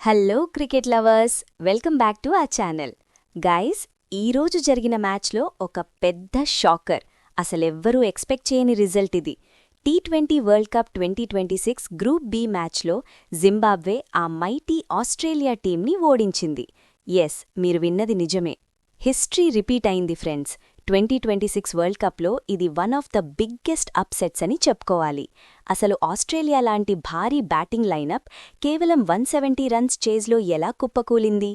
Hello cricket lovers, welcome back to our channel. Guys, ఈరోజు జరిగిన మ్యాచ్లో ఒక పెద్ద షాకర్, అసలెవ్వరూ ఎక్స్పెక్ట్ చేయని రిజల్ట్ ఇది. T20 world cup 2026 group B మ్యాచ్లో జింబాబ్వే ఆ మైటీ ఆస్ట్రేలియా టీంని ఓడించింది. ఎస్, మీరు విన్నది నిజమే. హిస్టరీ రిపీట్ అయింది ఫ్రెండ్స్. 2026 వరల్డ్ కప్లో ఇది one of the biggest upsets అని చెప్పుకోవాలి. అసలు ఆస్ట్రేలియా లాంటి భారీ బ్యాటింగ్ లైనప్ కేవలం 170 రన్స్ చేజ్లో ఎలా కుప్పకూలింది?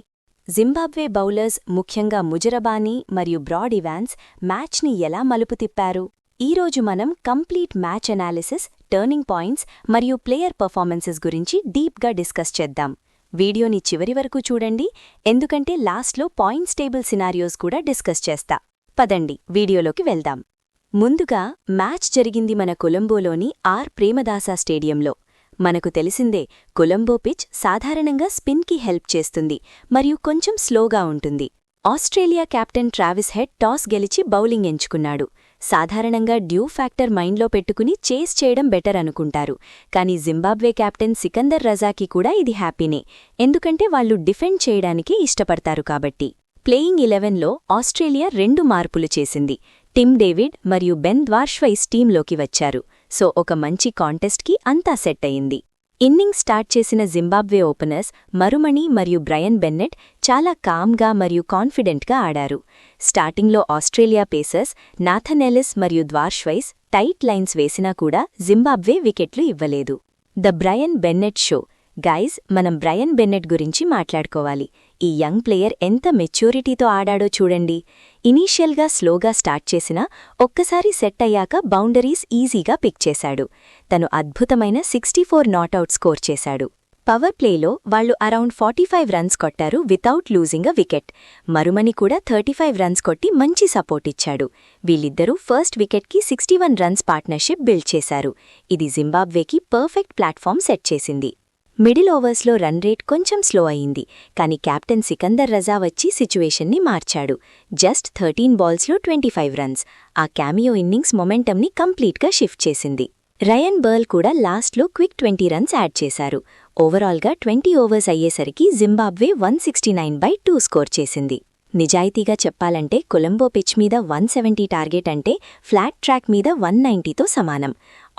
జింబాబ్వే బౌలర్స్, ముఖ్యంగా ముజరబానీ మరియు బ్రాడ్ ఇవాన్స్ మ్యాచ్ని ఎలా మలుపు తిప్పారు? ఈరోజు మనం complete match analysis, turning points మరియు ప్లేయర్ పర్ఫార్మెన్సెస్ గురించి డీప్గా డిస్కస్ చేద్దాం. వీడియోని చివరి వరకు చూడండి, ఎందుకంటే లాస్ట్లో పాయింట్స్ టేబుల్ సినారియోస్ కూడా డిస్కస్ చేస్తా. పదండి వీడియోలోకి వెళ్దాం. ముందుగా మ్యాచ్ జరిగింది మన కొలంబోలోని ఆర్ ప్రేమదాస స్టేడియంలో. మనకు తెలిసిందే, కొలంబో పిచ్ సాధారణంగా స్పిన్కి హెల్ప్ చేస్తుంది మరియు కొంచెం స్లోగా ఉంటుంది. Australia captain Travis head toss గెలిచి బౌలింగ్ ఎంచుకున్నాడు. సాధారణంగా డ్యూ ఫ్యాక్టర్ మైండ్లో పెట్టుకుని చేస్ చేయడం బెటర్ అనుకుంటారు, కానీ జింబాబ్వే కెప్టెన్ సికందర్ రజాకి కూడా ఇది హ్యాపీనే, ఎందుకంటే వాళ్లు డిఫెండ్ చేయడానికి ఇష్టపడతారు కాబట్టి. ప్లేయింగ్ 11లో ఆస్ట్రేలియా 2 మార్పులు చేసింది. టిమ్ డేవిడ్ మరియు బెన్ ద్వార్ష్వైస్ టీంలోకి వచ్చారు. సో ఒక మంచి కాంటెస్ట్కి అంతా సెట్ అయింది. ఇన్నింగ్స్ స్టార్ట్ చేసిన జింబాబ్వే ఓపెనర్స్ మరుమణి మరియు బ్రయన్ బెన్నెట్ చాలా కామ్గా మరియు కాన్ఫిడెంట్గా ఆడారు. స్టార్టింగ్లో ఆస్ట్రేలియా పేసర్స్ నాథన్ ఎలిస్ మరియు ద్వార్ష్వైస్ టైట్ లైన్స్ వేసినా కూడా జింబాబ్వే వికెట్లు ఇవ్వలేదు. The Brian Bennett show. Guys, మనం బ్రయన్ బెన్నెట్ గురించి మాట్లాడుకోవాలి. ఈ యంగ్ ప్లేయర్ ఎంత మెచ్యూరిటీతో ఆడాడో చూడండి. ఇనీషియల్గా స్లోగా స్టార్ట్ చేసినా ఒక్కసారి సెట్ అయ్యాక బౌండరీస్ ఈజీగా పిక్ చేశాడు. తను అద్భుతమైన 64 నాట్అవుట్ స్కోర్ చేశాడు. పవర్ ప్లేలో వాళ్లు అరౌండ్ 45 రన్స్ కొట్టారు వితౌట్ లూజింగ్ అ వికెట్. మరుమని కూడా 35 రన్స్ కొట్టి మంచి సపోర్ట్ ఇచ్చాడు. వీళ్ళిద్దరూ ఫస్ట్ వికెట్కి 61 రన్స్ పార్ట్నర్షిప్ బిల్డ్ చేశారు. ఇది జింబాబ్వేకి పర్ఫెక్ట్ ప్లాట్ఫామ్ సెట్ చేసింది. మిడిల్ ఓవర్స్లో రన్ రేట్ కొంచెం స్లో అయింది, కానీ కెప్టెన్ సికందర్ రజా వచ్చి సిచ్యువేషన్ని మార్చాడు. Just 13 బాల్స్లో 25 runs. ఆ క్యామియో ఇన్నింగ్స్ మొమెంటంని కంప్లీట్గా షిఫ్ట్ చేసింది. రయన్ బర్ల్ కూడా లాస్ట్లో క్విక్ 20 రన్స్ యాడ్ చేశారు. ఓవరాల్గా 20 ఓవర్స్ అయ్యేసరికి జింబాబ్వే 169/2 స్కోర్ చేసింది. నిజాయితీగా చెప్పాలంటే కొలంబో పిచ్ మీద 170 టార్గెట్ అంటే ఫ్లాట్ ట్రాక్ మీద 190తో సమానం.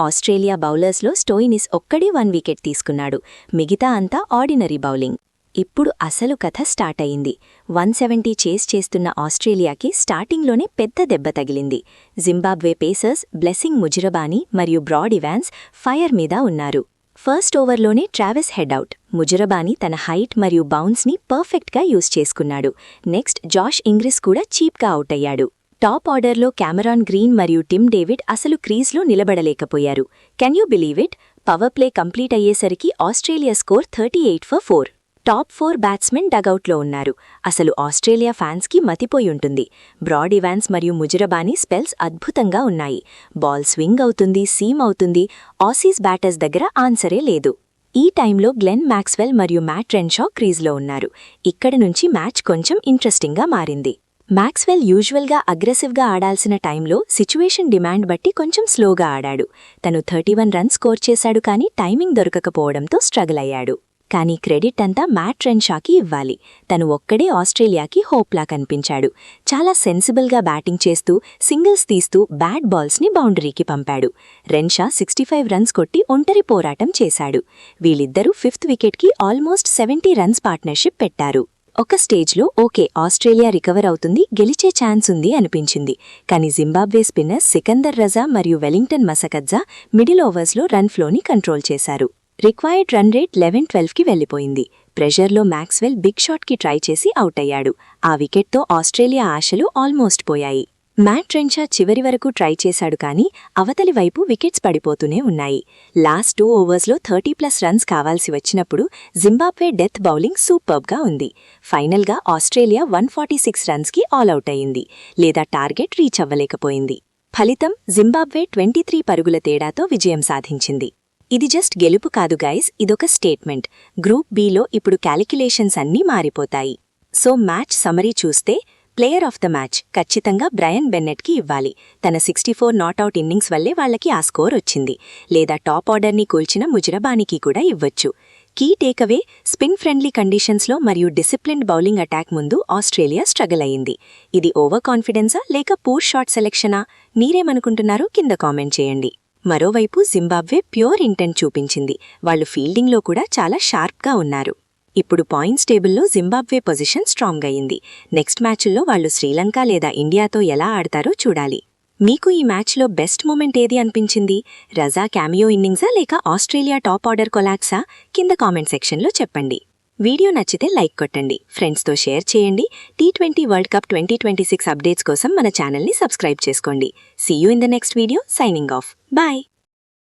ఆస్ట్రేలియా బౌలర్స్లో స్టోయినిస్ ఒక్కడే 1 వికెట్ తీసుకున్నాడు, మిగతా అంతా ఆర్డినరీ బౌలింగ్. ఇప్పుడు అసలు కథ స్టార్ట్ అయింది. 170 చేస్ చేస్తున్న ఆస్ట్రేలియాకి స్టార్టింగ్లోనే పెద్ద దెబ్బ తగిలింది. జింబాబ్వే పేసర్స్ బ్లెస్సింగ్ ముజరబానీ మరియు బ్రాడ్ ఇవాన్స్ ఫైర్ మీద ఉన్నారు. ఫస్ట్ ఓవర్లోనే ట్రావిస్ హెడ్అవుట్. ముజరబానీ తన హైట్ మరియు బౌన్స్ని పర్ఫెక్ట్గా యూజ్ చేసుకున్నాడు. నెక్స్ట్ జాష్ ఇంగ్రిస్ కూడా చీప్గా అవుట్ అయ్యాడు. టాప్ ఆర్డర్లో కెమెరాన్ గ్రీన్ మరియు టిమ్ డేవిడ్ అసలు క్రీజ్లో నిలబడలేకపోయారు. Can you believe it? Power play complete అయ్యేసరికి Australia score 38 for 4. Top 4 batsmen డగౌట్లో ఉన్నారు. అసలు ఆస్ట్రేలియా ఫ్యాన్స్కి మతిపోయుంటుంది. బ్రాడ్ ఇవాన్స్ మరియు ముజరబానీ స్పెల్స్ అద్భుతంగా ఉన్నాయి. బాల్ స్వింగ్ అవుతుంది, సీమ్ అవుతుంది. ఆసీస్ బ్యాటర్స్ దగ్గర ఆన్సరే లేదు. ఈ టైంలో గ్లెన్ మ్యాక్స్వెల్ మరియు మ్యాట్ రెన్షా క్రీజ్లో ఉన్నారు. ఇక్కడ నుంచి మ్యాచ్ కొంచెం ఇంట్రెస్టింగ్గా మారింది. మ్యాక్స్వెల్ యూజువల్గా అగ్రెసివ్గా ఆడాల్సిన టైంలో సిచ్యువేషన్ డిమాండ్ బట్టి కొంచెం స్లోగా ఆడాడు. తను 31 రన్స్ స్కోర్ చేశాడు, కానీ టైమింగ్ దొరకకపోవడంతో స్ట్రగుల్ అయ్యాడు. కానీ క్రెడిట్ అంతా మ్యాట్ రెన్షాకి ఇవ్వాలి. తను ఒక్కడే ఆస్ట్రేలియాకి హోప్లా కనిపించాడు. చాలా సెన్సిబుల్గా బ్యాటింగ్ చేస్తూ సింగిల్స్ తీస్తూ బ్యాడ్ బాల్స్ని బౌండరీకి పంపాడు. రెన్షా 65 రన్స్ కొట్టి ఒంటరి పోరాటం చేశాడు. వీళ్ళిద్దరూ 5th వికెట్కి ఆల్మోస్ట్ 70 రన్స్ పార్ట్నర్షిప్ పెట్టారు. ఒక స్టేజ్లో ఓకే, ఆస్ట్రేలియా రికవర్ అవుతుంది, గెలిచే ఛాన్స్ ఉంది అనిపించింది. కానీ జింబాబ్వే స్పిన్నర్స్ సికందర్ రజా మరియు వెలింగ్టన్ మసకజ్జా మిడిల్ ఓవర్స్లో రన్ ఫ్లోని కంట్రోల్ చేశారు. రిక్వైర్డ్ రన్ రేట్ 11-12కి వెళ్లిపోయింది. ప్రెషర్లో మ్యాక్స్వెల్ బిగ్ షాట్కి ట్రై చేసి అవుట్ అయ్యాడు. ఆ వికెట్తో ఆస్ట్రేలియా ఆశలు ఆల్మోస్ట్ పోయాయి. మ్యాట్ రెన్షా చివరి వరకు ట్రై చేశాడు, కానీ అవతలి వైపు వికెట్స్ పడిపోతూనే ఉన్నాయి. లాస్ట్ 2 ఓవర్స్లో 30+ రన్స్ కావాల్సి వచ్చినప్పుడు జింబాబ్వే డెత్ బౌలింగ్ సూపర్బ్గా ఉంది. ఫైనల్గా ఆస్ట్రేలియా 146 రన్స్కి ఆల్అవుట్ అయింది, లేదా టార్గెట్ రీచ్ అవ్వలేకపోయింది. ఫలితం జింబాబ్వే 23 పరుగుల తేడాతో విజయం సాధించింది. ఇది జస్ట్ గెలుపు కాదు గైస్, ఇదొక స్టేట్మెంట్. గ్రూప్ బిలో ఇప్పుడు క్యాలిక్యులేషన్స్ అన్నీ మారిపోతాయి. సో మ్యాచ్ సమరీ చూస్తే ప్లేయర్ ఆఫ్ ద మ్యాచ్ ఖచ్చితంగా బ్రయన్ బెన్నెట్కి ఇవ్వాలి. తన 64 నాట్అవుట్ ఇన్నింగ్స్ వల్లే వాళ్లకి ఆ స్కోర్ వచ్చింది. లేదా టాప్ ఆర్డర్ని కూల్చిన ముజరబానీకి కూడా ఇవ్వొచ్చు. కీ టేకవే స్పిన్ ఫ్రెండ్లీ కండిషన్స్లో మరియు డిసిప్లిన్డ్ బౌలింగ్ అటాక్ ముందు ఆస్ట్రేలియా స్ట్రగల్ అయింది. ఇది ఓవర్ కాన్ఫిడెన్సా లేక పూర్ షాట్ సెలెక్షనా? మీరేమనుకుంటున్నారో కింద కామెంట్ చేయండి. మరోవైపు జింబాబ్వే ప్యూర్ ఇంటెంట్ చూపించింది. వాళ్లు ఫీల్డింగ్లో కూడా చాలా షార్ప్గా ఉన్నారు. ఇప్పుడు పాయింట్స్ టేబుల్లో జింబాబ్వే పొజిషన్ స్ట్రాంగ్ అయింది. నెక్స్ట్ మ్యాచ్ల్లో వాళ్లు శ్రీలంక లేదా ఇండియాతో ఎలా ఆడతారో చూడాలి. మీకు ఈ మ్యాచ్లో బెస్ట్ మూమెంట్ ఏది అనిపించింది? రజా క్యామియో ఇన్నింగ్సా లేక ఆస్ట్రేలియా టాప్ ఆర్డర్ కొలాప్సా? కింద కామెంట్ సెక్షన్లో చెప్పండి. వీడియో నచ్చితే లైక్ కొట్టండి, ఫ్రెండ్స్తో షేర్ చేయండి. T20 వరల్డ్ కప్ 2026 అప్డేట్స్ కోసం మన ఛానల్ని సబ్స్క్రైబ్ చేసుకోండి. See you in the next video. Signing off. Bye.